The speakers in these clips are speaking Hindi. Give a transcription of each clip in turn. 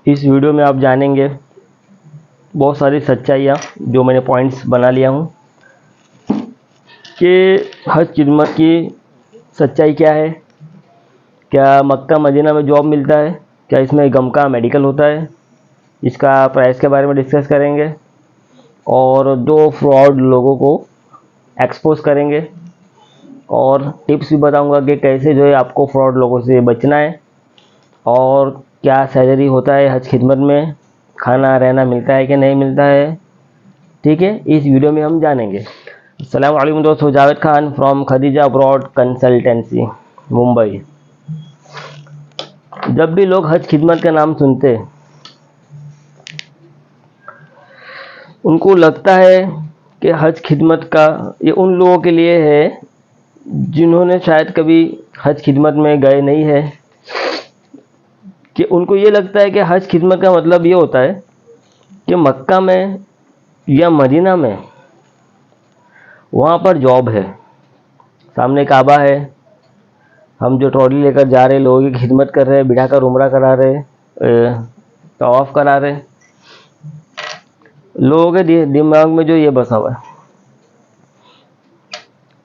इस वीडियो में आप जानेंगे बहुत सारी सच्चाइयाँ जो मैंने पॉइंट्स बना लिया हूँ कि हज खिदमत की सच्चाई क्या है, क्या मक्का मदीना में जॉब मिलता है, क्या इसमें गम का मेडिकल होता है, इसका प्राइस के बारे में डिस्कस करेंगे और दो फ्रॉड लोगों को एक्सपोज करेंगे और टिप्स भी बताऊंगा कि कैसे जो है आपको फ्रॉड लोगों से बचना है और क्या सैलरी होता है हज खिदमत में, खाना रहना मिलता है कि नहीं मिलता है। ठीक है, इस वीडियो में हम जानेंगे। अस्सलाम वालेकुम दोस्तों, Javed Khan from Khadija abroad consultancy Mumbai. जब भी लोग हज खिदमत का नाम सुनते उनको लगता है कि हज खिदमत का ये उन लोगों के लिए है जिन्होंने शायद कभी हज खिदमत में गए नहीं है, कि उनको ये लगता है कि हज खिदमत का मतलब ये होता है कि मक्का में या मदीना में वहाँ पर जॉब है, सामने काबा है, हम जो ट्रॉली लेकर जा रहे लोगों की खिदमत कर रहे, बिठा कर उम्रा करा रहे, तवाफ़ करा रहे। लोगों के दिमाग में जो ये बसा हुआ है,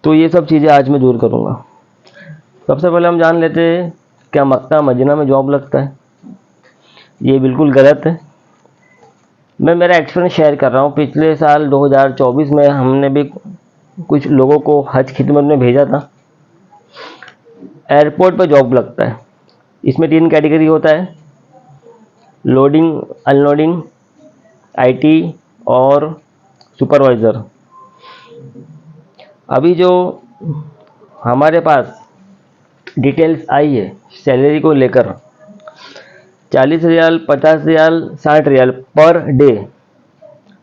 तो ये सब चीज़ें आज मैं दूर करूँगा। सबसे पहले हम जान लेते हैं क्या मक्का मदीना में जॉब लगता है। ये बिल्कुल गलत है। मैं मेरा एक्सपीरियंस शेयर कर रहा हूँ। पिछले साल 2024 में हमने भी कुछ लोगों को हज खिदमत में भेजा था। एयरपोर्ट पर जॉब लगता है। इसमें 3 कैटेगरी होता है, लोडिंग, अनलोडिंग, आईटी और सुपरवाइज़र। अभी जो हमारे पास डिटेल्स आई है सैलरी को लेकर, 40 रियाल, 50 रियाल, 60 रियाल पर डे।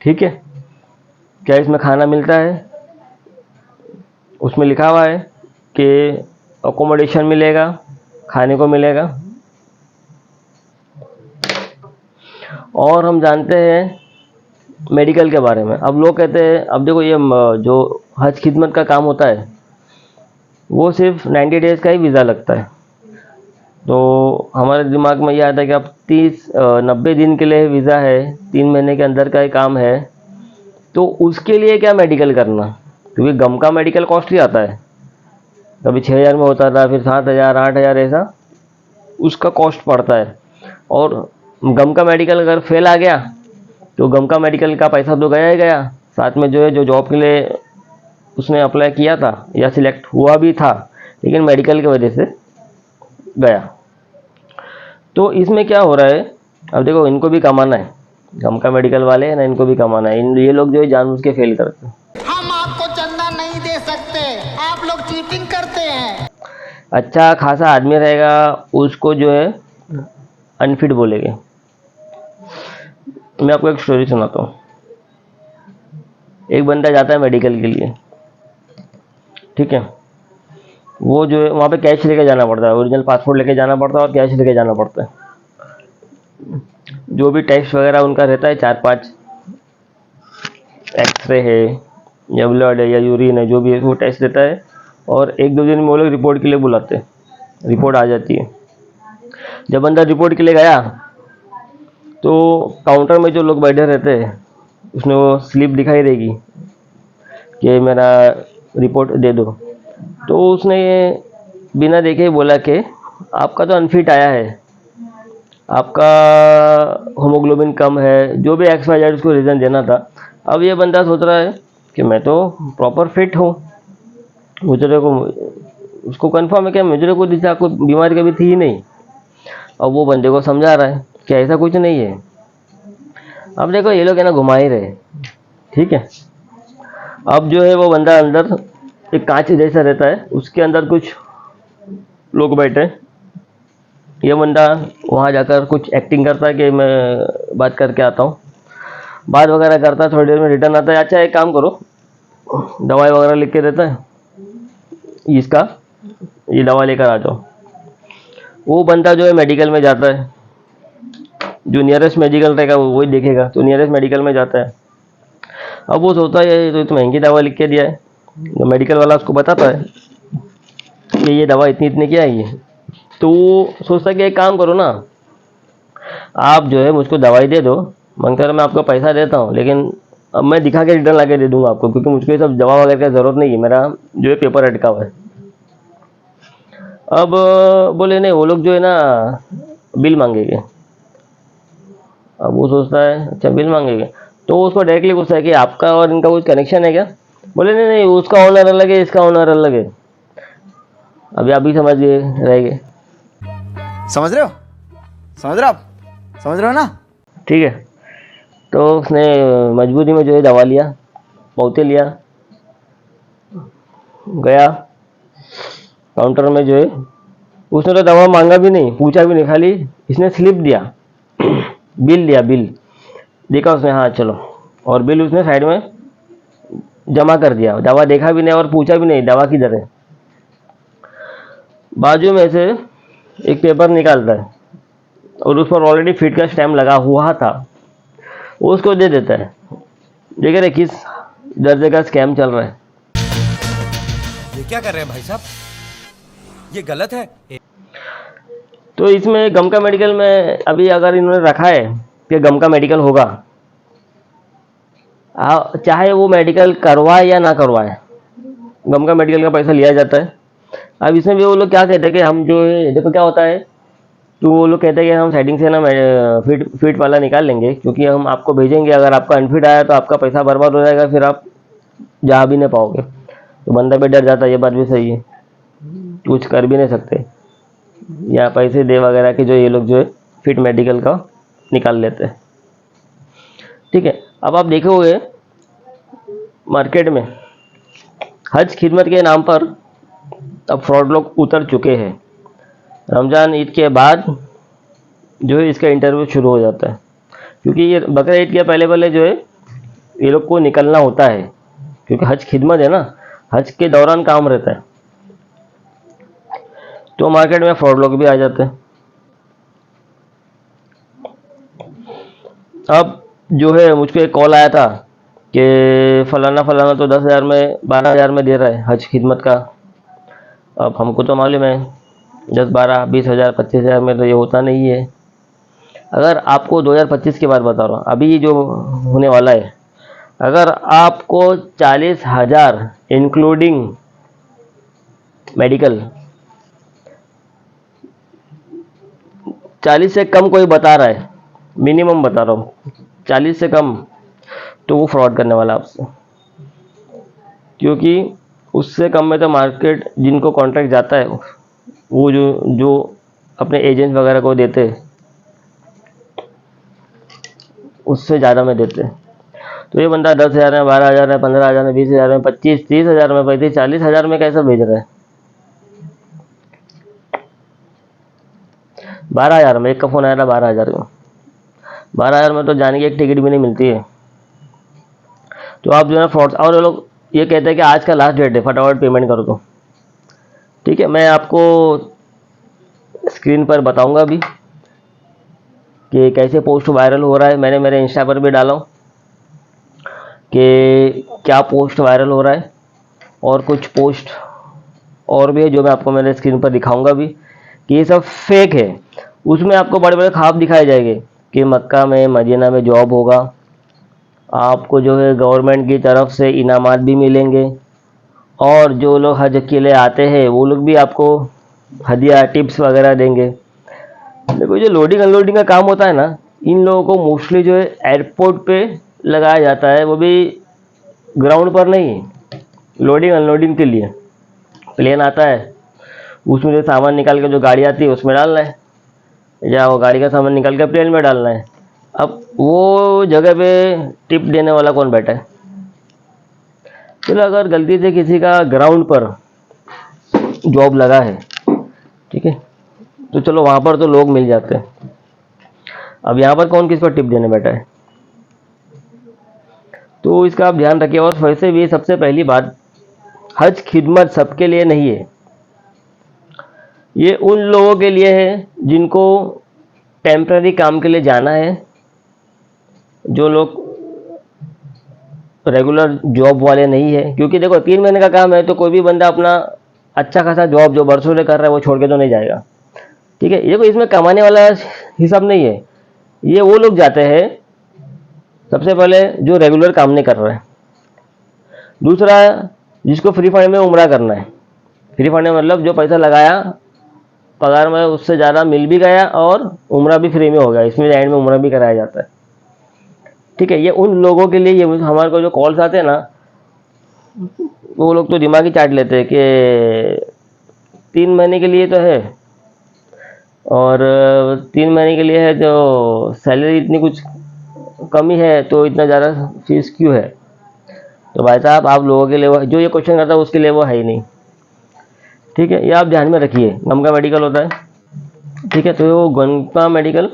ठीक है, क्या इसमें खाना मिलता है? उसमें लिखा हुआ है कि अकोमोडेशन मिलेगा, खाने को मिलेगा। और हम जानते हैं मेडिकल के बारे में। अब लोग कहते हैं, अब देखो ये जो हज खिदमत का काम होता है वो सिर्फ 90 डेज़ का ही वीज़ा लगता है। तो हमारे दिमाग में ये आता है कि अब 90 दिन के लिए वीज़ा है, 3 महीने के अंदर का ही काम है, तो उसके लिए क्या मेडिकल करना? क्योंकि गम का मेडिकल कॉस्टली आता है, कभी 6,000 में होता था, फिर 7,000, 8,000 ऐसा उसका कॉस्ट पड़ता है। और गम का मेडिकल अगर फेल आ गया तो गम का मेडिकल का पैसा तो गया ही गया, साथ में जो है जो जॉब के लिए उसने अप्लाई किया था या सिलेक्ट हुआ भी था लेकिन मेडिकल की वजह से गया। तो इसमें क्या हो रहा है, अब देखो इनको भी कमाना है, गम का मेडिकल वाले हैं ना, इनको भी कमाना है। ये लोग जो है जानबूझ के फेल करते हैं। हम आपको चंदा नहीं दे सकते, आप लोग चीटिंग करते हैं। अच्छा खासा आदमी रहेगा उसको जो है अनफिट बोलेंगे। मैं आपको एक स्टोरी सुनाता हूँ। एक बंदा जाता है मेडिकल के लिए, ठीक है, वो जो है वहाँ पे कैश लेके जाना पड़ता है, ओरिजिनल पासपोर्ट लेके जाना पड़ता है और कैश लेके जाना पड़ता है। जो भी टेस्ट वगैरह उनका रहता है, 4-5 एक्सरे है या ब्लड है या यूरिन है, जो भी है वो टेस्ट देता है और 1-2 दिन में वो लोग रिपोर्ट के लिए बुलाते हैं। रिपोर्ट आ जाती है। जब बंदा रिपोर्ट के लिए गया तो काउंटर में जो लोग बैठे रहते हैं उसमें वो स्लिप दिखाई देगी कि मेरा रिपोर्ट दे दो। तो उसने बिना देखे ही बोला कि आपका तो अनफिट आया है, आपका होमोग्लोबिन कम है, जो भी XYZ उसको रीज़न देना था। अब ये बंदा सोच रहा है कि मैं तो प्रॉपर फिट हूँ, मुझे को उसको कंफर्म है कि मुझे को दिशा कोई बीमारी कभी थी ही नहीं। अब वो बंदे को समझा रहा है कि ऐसा कुछ नहीं है। अब देखो ये लोग है ना घुमा ही रहे, ठीक है। अब जो है वो बंदा अंदर एक कांच जैसा रहता है, उसके अंदर कुछ लोग बैठे। ये बंदा वहाँ जाकर कुछ एक्टिंग करता है कि मैं बात करके आता हूँ, बात वगैरह करता है, थोड़ी देर में रिटर्न आता है। अच्छा एक काम करो, दवाई वगैरह लिख के देता है, इसका ये दवा लेकर आ जाओ। वो बंदा जो है मेडिकल में जाता है, जो नियरेस्ट मेडिकल रहेगा वो वही देखेगा, तो नियरेस्ट मेडिकल में जाता है। अब वो सोचता है ये तो महंगी दवा लिख के दिया है, तो मेडिकल वाला उसको बताता है कि ये दवा इतनी इतनी की आई है। तो वो सोचता है कि एक काम करो ना, आप जो है मुझको दवाई दे दो, मन कर मैं आपको पैसा देता हूँ, लेकिन अब मैं दिखा के रिटर्न ला के दे दूंगा आपको, क्योंकि मुझको ये सब दवा वगैरह की ज़रूरत नहीं है, मेरा जो है पेपर अटका हुआ है। अब बोले नहीं, वो लोग जो है ना बिल मांगेंगे। अब वो सोचता है अच्छा बिल मांगेंगे, तो उसको डायरेक्टली पूछता है कि आपका और इनका कुछ कनेक्शन है क्या? बोले नहीं नहीं, उसका ओनर अलग है, इसका ओनर अलग है। अभी आप भी समझिए रहेंगे। समझ रहे हो? समझ रहे हो आप? समझ रहे हो ना? ठीक है, तो उसने मजबूरी में जो है दवा लिया, बहुते लिया, गया काउंटर में जो है, उसने तो दवा मांगा भी नहीं, पूछा भी नहीं, खाली इसने स्लिप दिया, बिल दिया, बिल देखा उसने, हाँ चलो, और बिल उसने साइड में जमा कर दिया। दवा देखा भी नहीं और पूछा भी नहीं दवा किधर है। बाजू में से एक पेपर निकालता है और उस पर ऑलरेडी फिट का स्टैम्प लगा हुआ था, वो उसको दे देता है। देख रहे किस दर्जे का स्कैम चल रहा है। ये क्या कर रहे हैं भाई साहब? ये गलत है। तो इसमें गम का मेडिकल में अभी अगर इन्होंने रखा है कि गम का मेडिकल होगा, चाहे वो मेडिकल करवाए या ना करवाए, गम का मेडिकल का पैसा लिया जाता है। अब इसमें भी वो लोग क्या कहते हैं कि हम जो है, देखो क्या होता है, तो वो लोग कहते हैं कि हम सेटिंग से ना फिट वाला निकाल लेंगे, क्योंकि हम आपको भेजेंगे, अगर आपका अनफिट आया तो आपका पैसा बर्बाद हो जाएगा, फिर आप जा भी नहीं पाओगे। तो बंदा भी डर जाता है, ये बात भी सही है, कुछ कर भी नहीं सकते, या पैसे दे वगैरह के जो ये लोग जो है फिट मेडिकल का निकाल लेते हैं। ठीक है, अब आप देखोगे मार्केट में हज खिदमत के नाम पर अब फ्रॉड लोग उतर चुके हैं। रमज़ान ईद के बाद जो है इसका इंटरव्यू शुरू हो जाता है, क्योंकि ये बकरा ईद के पहले पहले जो है ये लोग को निकलना होता है, क्योंकि हज खिदमत है ना, हज के दौरान काम रहता है। तो मार्केट में फ्रॉड लोग भी आ जाते हैं। अब जो है मुझको एक कॉल आया था कि फलाना फलाना तो 10,000 में 12,000 में दे रहा है हज खिदमत का। अब हमको तो मालूम है 10, 12, 20,000, 25,000 में तो ये होता नहीं है। अगर आपको 2025 की बात बता रहा हूँ, अभी जो होने वाला है, अगर आपको 40,000 इंक्लूडिंग मेडिकल, 40 से कम कोई बता रहा है, मिनिमम बता रहा हूँ 40 से कम, तो वो फ्रॉड करने वाला आपसे, क्योंकि उससे कम में तो मार्केट जिनको कॉन्ट्रैक्ट जाता है वो जो अपने एजेंट वगैरह को देते, उससे ज़्यादा में देते। तो ये बंदा 10,000 में, 12,000 में, 15,000 में, 20,000 में, 25, 30,000 में, 35, 40,000 में कैसे भेज रहा है? 12,000 में, एक का फ़ोन आया था 12,000 में, 12,000 में तो जाने की एक टिकट भी नहीं मिलती है। तो आप जो है फ्रॉड, और लोग ये कहते हैं कि आज का लास्ट डेट है, फटाफट पेमेंट कर दो। ठीक है, मैं आपको स्क्रीन पर बताऊंगा अभी कि कैसे पोस्ट वायरल हो रहा है। मैंने मेरे इंस्टा पर भी डाला हूँ कि क्या पोस्ट वायरल हो रहा है, और कुछ पोस्ट और भी है जो मैं आपको मेरे स्क्रीन पर दिखाऊंगा भी, कि ये सब फेक है। उसमें आपको बड़े बड़े ख्वाब दिखाए जाएंगे कि मक्का में, मदीना में जॉब होगा, आपको जो है गवर्नमेंट की तरफ से इनामात भी मिलेंगे, और जो लोग हज के लिए आते हैं वो लोग भी आपको हदिया टिप्स वगैरह देंगे। देखो जो लोडिंग अनलोडिंग का काम होता है ना, इन लोगों को मोस्टली जो है एयरपोर्ट पे लगाया जाता है, वो भी ग्राउंड पर नहीं, लोडिंग अनलोडिंग के लिए। प्लेन आता है, उसमें जो सामान निकाल के जो गाड़ी आती है उसमें डालना है, या वो गाड़ी का सामान निकाल के प्लेन में डालना है। अब वो जगह पे टिप देने वाला कौन बैठा है? चलो अगर गलती से किसी का ग्राउंड पर जॉब लगा है, ठीक है, तो चलो वहाँ पर तो लोग मिल जाते हैं। अब यहाँ पर कौन किस पर टिप देने बैठा है? तो इसका आप ध्यान रखिए। और वैसे भी सबसे पहली बात, हज खिदमत सबके लिए नहीं है, ये उन लोगों के लिए है जिनको टेम्पररी काम के लिए जाना है, जो लोग रेगुलर जॉब वाले नहीं है। क्योंकि देखो 3 महीने का काम है, तो कोई भी बंदा अपना अच्छा खासा जॉब जो बरसों से कर रहा है वो छोड़ के तो नहीं जाएगा। ठीक है, ये कोई इसमें कमाने वाला हिसाब नहीं है। ये वो लोग जाते हैं सबसे पहले जो रेगुलर काम नहीं कर रहे हैं। दूसरा, जिसको फ्री फंड में उम्रा करना है। फ्री फंड में मतलब जो पैसा लगाया पगार में उससे ज़्यादा मिल भी गया और उम्रा भी फ्री में हो गया, इसमें एंड में उम्रा भी कराया जाता है। ठीक है, ये उन लोगों के लिए, ये हमारे को जो कॉल्स आते हैं ना, वो लोग तो दिमाग ही चाट लेते हैं कि 3 महीने के लिए तो है, और 3 महीने के लिए है तो सैलरी इतनी कुछ कमी है, तो इतना ज़्यादा फीस क्यों है। तो भाई साहब, आप लोगों के लिए जो ये क्वेश्चन करता है उसके लिए वो है ही नहीं। ठीक है, ये आप ध्यान में रखिए। गम का मेडिकल होता है, ठीक है, तो वो गम का मेडिकल,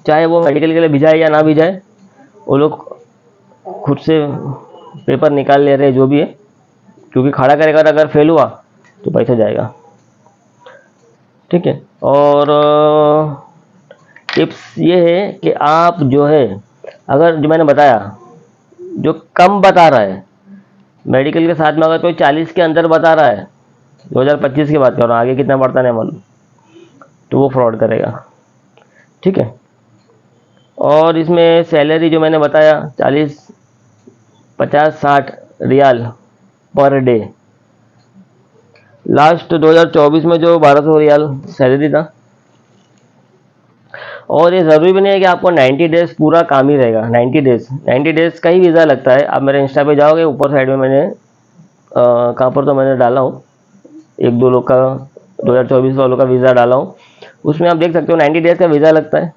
चाहे वो मेडिकल के लिए भिजाए या ना भिजाए, वो लोग खुद से पेपर निकाल ले रहे हैं जो भी है, क्योंकि खड़ा करेगा अगर फेल हुआ तो पैसा जाएगा। ठीक है, और टिप्स ये है कि आप जो है, अगर जो मैंने बताया जो कम बता रहा है मेडिकल के साथ में, अगर कोई 40 के अंदर बता रहा है, 2025 की बात कर रहा हूँ, आगे कितना बढ़ता नहीं मालूम, तो वो फ्रॉड करेगा। ठीक है, और इसमें सैलरी जो मैंने बताया 40, 50, 60 रियाल पर डे। लास्ट 2024 में जो 1200 रियाल सैलरी था। और ये ज़रूरी भी नहीं है कि आपको 90 डेज पूरा काम ही रहेगा। 90 डेज का ही वीज़ा लगता है। आप मेरे इंस्टा पे जाओगे, ऊपर साइड में मैंने कहाँ पर तो मैंने डाला हूँ, 1-2 लोग का 2024 वालों का वीज़ा डाला हूँ, उसमें आप देख सकते हो 90 डेज का वीज़ा लगता है,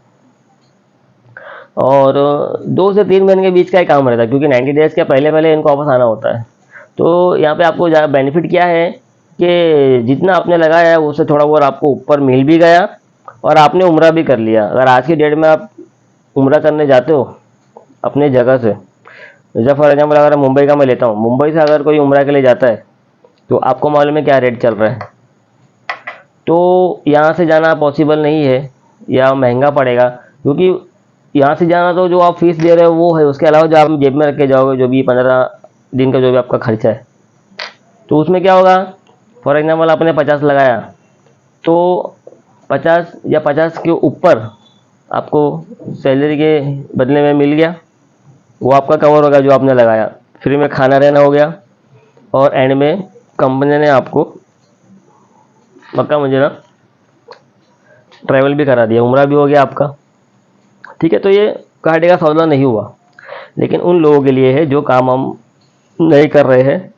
और 2 से 3 महीने के बीच का ही काम रहता है, क्योंकि 90 डेज के पहले पहले इनको वापस आना होता है। तो यहाँ पे आपको ज़्यादा बेनिफिट क्या है कि जितना आपने लगाया है उससे थोड़ा बहुत आपको ऊपर मिल भी गया, और आपने उम्रा भी कर लिया। अगर आज की डेट में आप उम्रा करने जाते हो अपने जगह से, जैसे फॉर एग्जाम्पल अगर मुंबई का मैं लेता हूँ, मुंबई से अगर कोई उम्रा के लिए जाता है तो आपको मालूम है क्या रेट चल रहा है। तो यहाँ से जाना पॉसिबल नहीं है या महंगा पड़ेगा, क्योंकि यहाँ से जाना तो जो आप फीस दे रहे हो वो है, उसके अलावा जो आप जेब में रख के जाओगे, जो भी 15 दिन का जो भी आपका खर्चा है, तो उसमें क्या होगा। फॉर एग्जाम्पल आपने 50 लगाया, तो 50 या 50 के ऊपर आपको सैलरी के बदले में मिल गया, वो आपका कवर होगा जो आपने लगाया। फ्री में खाना रहना हो गया, और एंड में कंपनी ने आपको मक्का मदीना ट्रैवल भी करा दिया, उम्रा भी हो गया आपका। ठीक है, तो ये घाटे का सौदा नहीं हुआ। लेकिन उन लोगों के लिए है जो काम हम नहीं कर रहे हैं,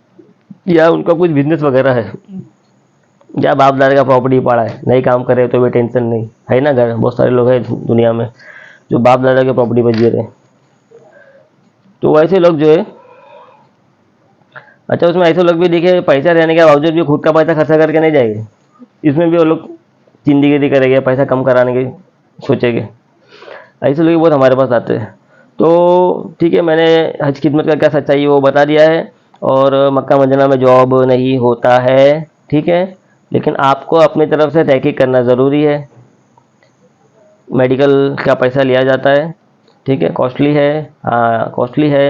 या उनका कुछ बिजनेस वगैरह है, या बाप दादा का प्रॉपर्टी पड़ा है, नहीं काम करे तो भी टेंशन नहीं है ना। घर बहुत सारे लोग हैं दुनिया में जो बाप दादा के प्रॉपर्टी पर जी रहे हैं, तो वैसे लोग जो है, अच्छा उसमें ऐसे लोग भी दिखे पैसा रहने के बावजूद भी खुद का पैसा खर्चा करके नहीं जाएंगे, इसमें भी वो लोग जिंदगी करेंगे, पैसा कम कराने की सोचेंगे। ऐसे लोग बहुत हमारे पास आते हैं। तो ठीक है, मैंने हज खिदमत का क्या सच्चाई है वो बता दिया है, और मक्का मदीना में जॉब नहीं होता है। ठीक है, लेकिन आपको अपनी तरफ से तहकीक करना ज़रूरी है। मेडिकल का पैसा लिया जाता है, ठीक है, कॉस्टली है, हाँ कॉस्टली है।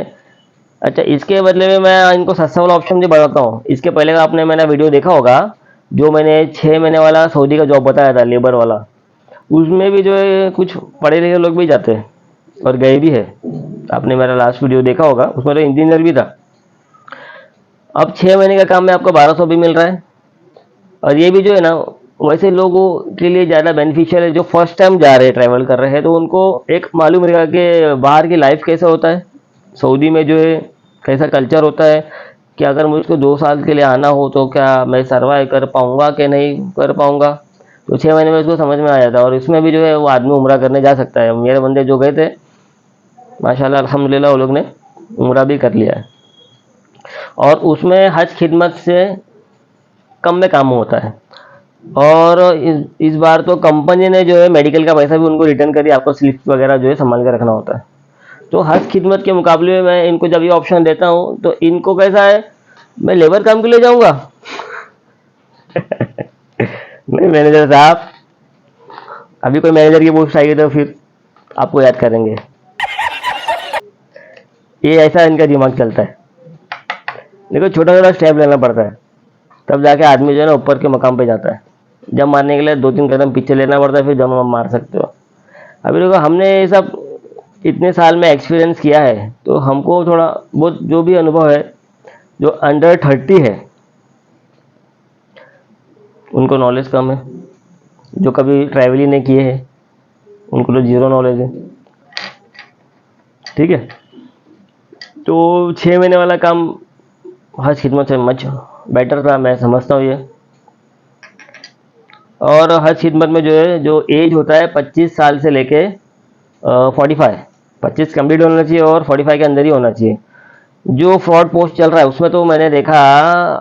अच्छा, इसके बदले में मैं इनको सस्ता वाला ऑप्शन भी बताता हूँ। इसके पहले का आपने मैंने वीडियो देखा होगा, जो मैंने 6 महीने वाला सऊदी का जॉब बताया था, लेबर वाला, उसमें भी जो है कुछ पढ़े लिखे लोग भी जाते हैं और गए भी है। आपने मेरा लास्ट वीडियो देखा होगा, उसमें तो इंजीनियर भी था। अब 6 महीने का काम में आपको 1200 भी मिल रहा है, और ये भी जो है ना, वैसे लोगों के लिए ज़्यादा बेनिफिशियल है जो फर्स्ट टाइम जा रहे हैं, ट्रैवल कर रहे हैं, तो उनको एक मालूम रहेगा कि बाहर की लाइफ कैसा होता है, सऊदी में जो है कैसा कल्चर होता है, कि अगर मुझको 2 साल के लिए आना हो तो क्या मैं सर्वाइव कर पाऊँगा कि नहीं कर पाऊँगा। तो 6 महीने में उसको समझ में आ जाता है, और इसमें भी जो है वो आदमी उम्रा करने जा सकता है। मेरे बंदे जो गए थे माशाल्लाह अल्हम्दुलिल्लाह वो लोग ने उम्रा भी कर लिया है, और उसमें हज खिदमत से कम में काम होता है। और इस बार तो कंपनी ने जो है मेडिकल का पैसा भी उनको रिटर्न करी, आपको स्लिप वगैरह जो है संभाल के रखना होता है। तो हज खिदमत के मुकाबले में मैं इनको जब ये ऑप्शन देता हूँ तो इनको कैसा है, मैं लेबर काम के लिए जाऊँगा नहीं मैनेजर साहब, अभी कोई मैनेजर की पोस्ट आएगी तो फिर आपको याद करेंगे। ये ऐसा इनका दिमाग चलता है। देखो, छोटा छोटा स्टेप लेना पड़ता है, तब जाके आदमी जो है ना ऊपर के मकाम पे जाता है। जब मारने के लिए 2-3 कदम पीछे लेना पड़ता है, फिर जब आप मार सकते हो। अभी देखो हमने ये सब इतने साल में एक्सपीरियंस किया है, तो हमको थोड़ा बहुत जो भी अनुभव है, जो अंडर 30 है उनको नॉलेज कम है, जो कभी ट्रैवल ही नहीं किए हैं उनको तो जीरो नॉलेज है। ठीक है, तो 6 महीने वाला काम हज खिदमत से मच बेटर था, मैं समझता हूँ ये। और हज खिदमत में जो है, जो एज होता है 25 साल से लेके 45, 25 कंप्लीट होना चाहिए और 45 के अंदर ही होना चाहिए। जो फ्रॉड पोस्ट चल रहा है उसमें तो मैंने देखा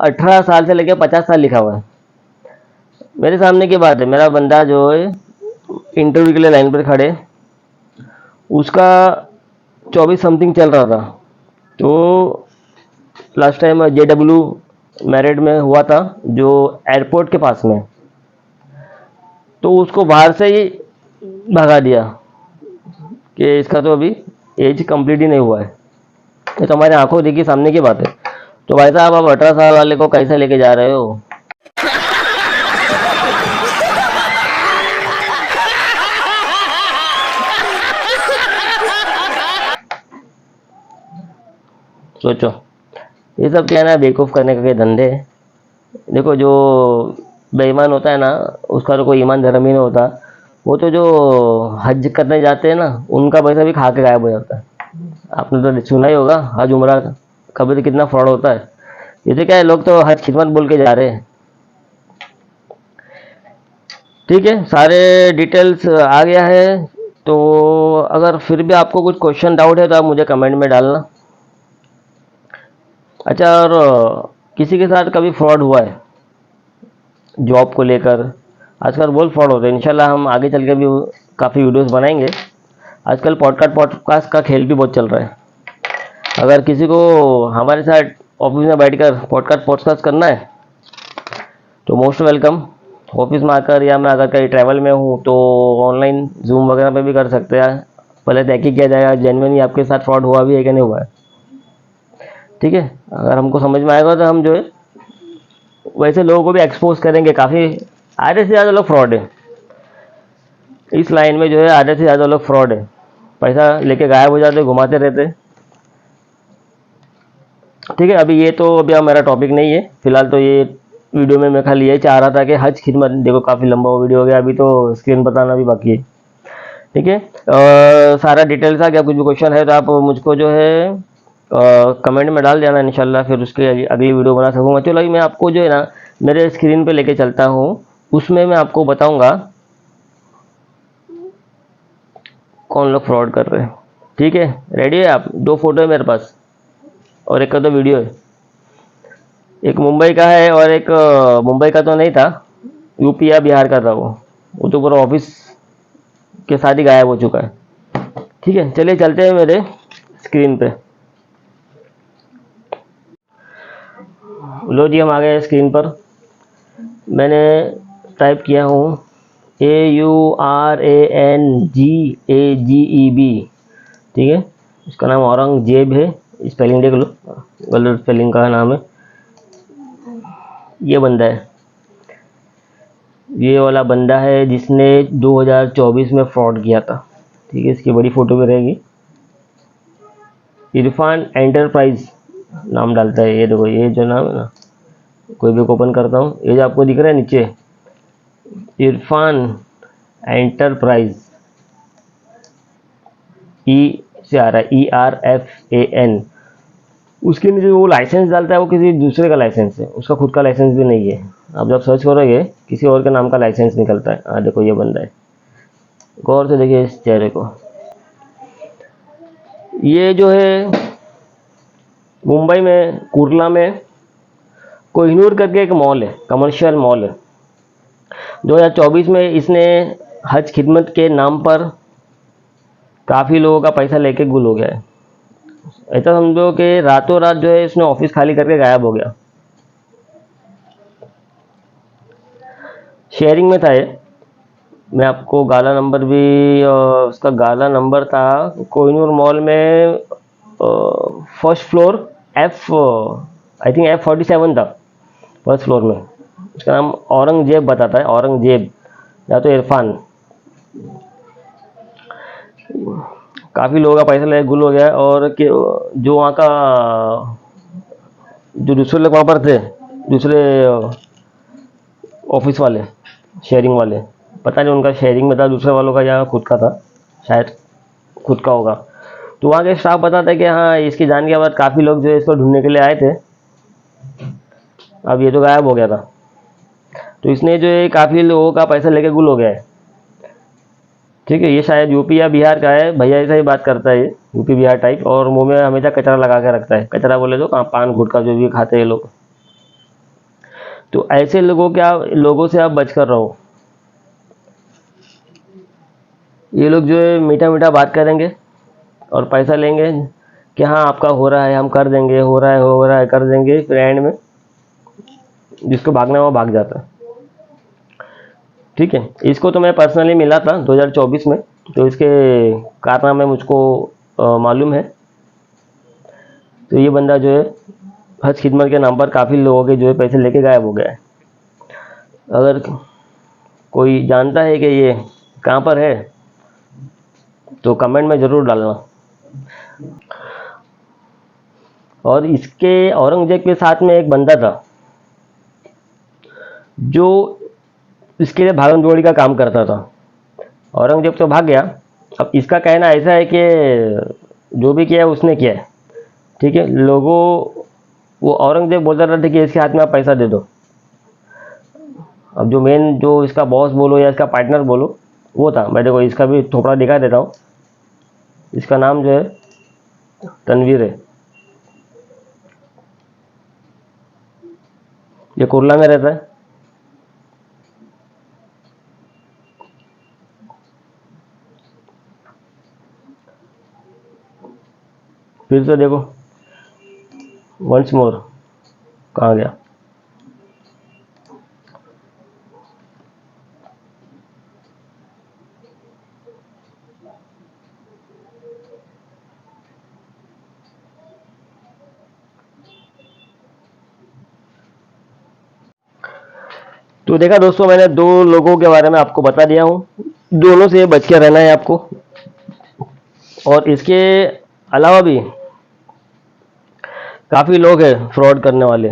18 साल से लेके 50 साल लिखा हुआ है। मेरे सामने की बात है, मेरा बंदा जो है इंटरव्यू के लिए लाइन पर खड़े, उसका 24 समथिंग चल रहा था। तो लास्ट टाइम JW मैरिड में हुआ था, जो एयरपोर्ट के पास में, तो उसको बाहर से ही भगा दिया कि इसका तो अभी एज कंप्लीट ही नहीं हुआ है। ये तो हमारे आंखों देखी सामने की बात है। तो भाई साहब, आप 18 साल वाले को कैसे लेके जा रहे हो? सोचो, ये सब क्या है ना, बेवकूफ़ करने के धंधे हैं। देखो, जो बेईमान होता है ना, उसका तो कोई ईमान धर्म ही नहीं होता। वो तो जो हज करने जाते हैं ना, उनका पैसा भी खा के गायब हो जाता है। आपने तो सुना ही होगा, हज उम्रा कभी तो कितना फ्रॉड होता है। ये तो क्या है, लोग तो हज खिदमत बोल के जा रहे हैं। ठीक है, सारे डिटेल्स आ गया है। तो अगर फिर भी आपको कुछ क्वेश्चन डाउट है तो आप मुझे कमेंट में डालना। अच्छा, और किसी के साथ कभी फ्रॉड हुआ है जॉब को लेकर? आजकल बहुत फ्रॉड होते हैं। इंशाल्लाह हम आगे चल के भी काफ़ी वीडियोस बनाएंगे। आजकल पॉडकास्ट का खेल भी बहुत चल रहा है। अगर किसी को हमारे साथ ऑफिस में बैठकर पॉडकास्ट करना है तो मोस्ट वेलकम। ऑफिस में आकर, या मैं अगर कहीं ट्रैवल में हूँ तो ऑनलाइन जूम वगैरह पे भी कर सकते हैं। पहले तहकीक किया जाएगा जेन्युइन आपके साथ फ्रॉड हुआ भी है कि नहीं हुआ है। ठीक है, अगर हमको समझ में आएगा तो हम जो है वैसे लोगों को भी एक्सपोज करेंगे। काफ़ी आधे से ज़्यादा लोग फ्रॉड है इस लाइन में, जो है आधे से ज़्यादा लोग फ्रॉड है। पैसा लेके गायब हो जाते, घुमाते रहते। ठीक है, अभी अभी मेरा टॉपिक नहीं है फिलहाल। तो ये वीडियो में मैं खाली ये चाह रहा था कि हज खिदमत, देखो काफ़ी लंबा वीडियो हो गया, अभी तो स्क्रीन बताना भी बाकी है। ठीक है, सारा डिटेल्स आ गया। कुछ भी क्वेश्चन है तो आप मुझको जो है कमेंट में डाल देना, इंशाल्लाह फिर उसके अगली वीडियो बना सकूँगा। चलो, अभी मैं आपको जो है ना मेरे स्क्रीन पे लेके चलता हूँ, उसमें मैं आपको बताऊँगा कौन लोग फ्रॉड कर रहे हैं। ठीक है, रेडी है आप? 2 फोटो है मेरे पास और एक का तो वीडियो है। एक मुंबई का है और एक मुंबई का तो नहीं था, यूपी या बिहार का था। वो तो पूरा ऑफिस के साथ ही गायब हो चुका है। ठीक है, चलिए चलते हैं मेरे स्क्रीन पे। लो जी, हम आ गए स्क्रीन पर। मैंने टाइप किया हूँ AURANGAGEB। ठीक है, इसका नाम औरंगजेब है। स्पेलिंग देख लो, गलत स्पेलिंग का नाम है। ये बंदा है, ये वाला बंदा है जिसने 2024 में फ्रॉड किया था। ठीक है, इसकी बड़ी फ़ोटो भी रहेगी। इरफान एंटरप्राइज नाम डालता है। ये देखो, ये जो नाम है ना, कोई भी ओपन करता हूँ, ये जो आपको दिख रहा है नीचे, इरफान एंटरप्राइज, ई से आ रहा है, ERFAN। उसके नीचे वो लाइसेंस डालता है, वो किसी दूसरे का लाइसेंस है, उसका खुद का लाइसेंस भी नहीं है। आप जब सर्च करोगे किसी और के नाम का लाइसेंस निकलता है। हाँ देखो, ये बंदा है, गौर से देखिए इस चेहरे को। ये जो है मुंबई में कुर्ला में कोहिनूर करके एक मॉल है, कमर्शियल मॉल है। 2024 में इसने हज खिदमत के नाम पर काफ़ी लोगों का पैसा लेके गुल हो गया है। ऐसा समझो कि रातों रात जो है इसने ऑफिस खाली करके गायब हो गया। शेयरिंग में था ये। मैं आपको गाला नंबर भी, उसका गाला नंबर था कोहिनूर मॉल में, first floor I think F47 था फर्स्ट फ्लोर में। उसका नाम औरंगजेब बताता है, औरंगजेब या तो इरफान। काफ़ी लोगों का पैसा ले गुल हो गया है। और जो वहाँ का जो दूसरे लोग वहाँ पर थे, दूसरे ऑफिस वाले, शेयरिंग वाले, पता नहीं उनका शेयरिंग में था दूसरे वालों का या खुद का था, शायद खुद का होगा। तो वहाँ के स्टाफ बताता है कि हाँ, इसकी जान के बाद काफ़ी लोग जो है इसको ढूंढने के लिए आए थे, अब ये तो गायब हो गया था। तो इसने जो है काफ़ी लोगों का पैसा लेके गुल हो गया है। ठीक है, ये शायद यूपी या बिहार का है, भैया ऐसा ही बात करता है, ये यूपी बिहार टाइप, और मुंह में हमेशा कचरा लगा के रखता है। कचरा बोले तो पान गुटखा जो भी खाते हैं लोग। तो ऐसे लोगों से आप बचकर रहो। ये लोग जो है मीठा मीठा बात करेंगे और पैसा लेंगे कि हाँ आपका हो रहा है, हम कर देंगे, हो रहा है कर देंगे। फिर एंड में जिसको भागना है वो भाग जाता है। ठीक है, इसको तो मैं पर्सनली मिला था 2024 में, तो इसके कारनामे मुझको मालूम है। तो ये बंदा जो है हज खिदमत के नाम पर काफ़ी लोगों के जो है पैसे लेके गायब हो गया है। अगर कोई जानता है कि ये कहाँ पर है तो कमेंट में ज़रूर डालना। और इसके औरंगजेब के साथ में एक बंदा था जो इसके लिए भागम दौड़ी का काम करता था। औरंगजेब तो भाग गया। अब इसका कहना ऐसा है कि जो भी किया है उसने किया है। ठीक है, वो औरंगजेब बोलता था कि इसके हाथ में आप पैसा दे दो। अब जो मेन जो इसका बॉस बोलो या इसका पार्टनर बोलो वो था। मैं देखो इसका भी थोपड़ा दिखा देता हूँ। इसका नाम जो है तनवीर है। ये कुर्ला में रहता है। फिर से देखो वंस मोर, कहाँ गया? तो देखा दोस्तों, मैंने दो लोगों के बारे में आपको बता दिया हूँ। दोनों से बच के रहना है आपको। और इसके अलावा भी काफ़ी लोग हैं फ्रॉड करने वाले।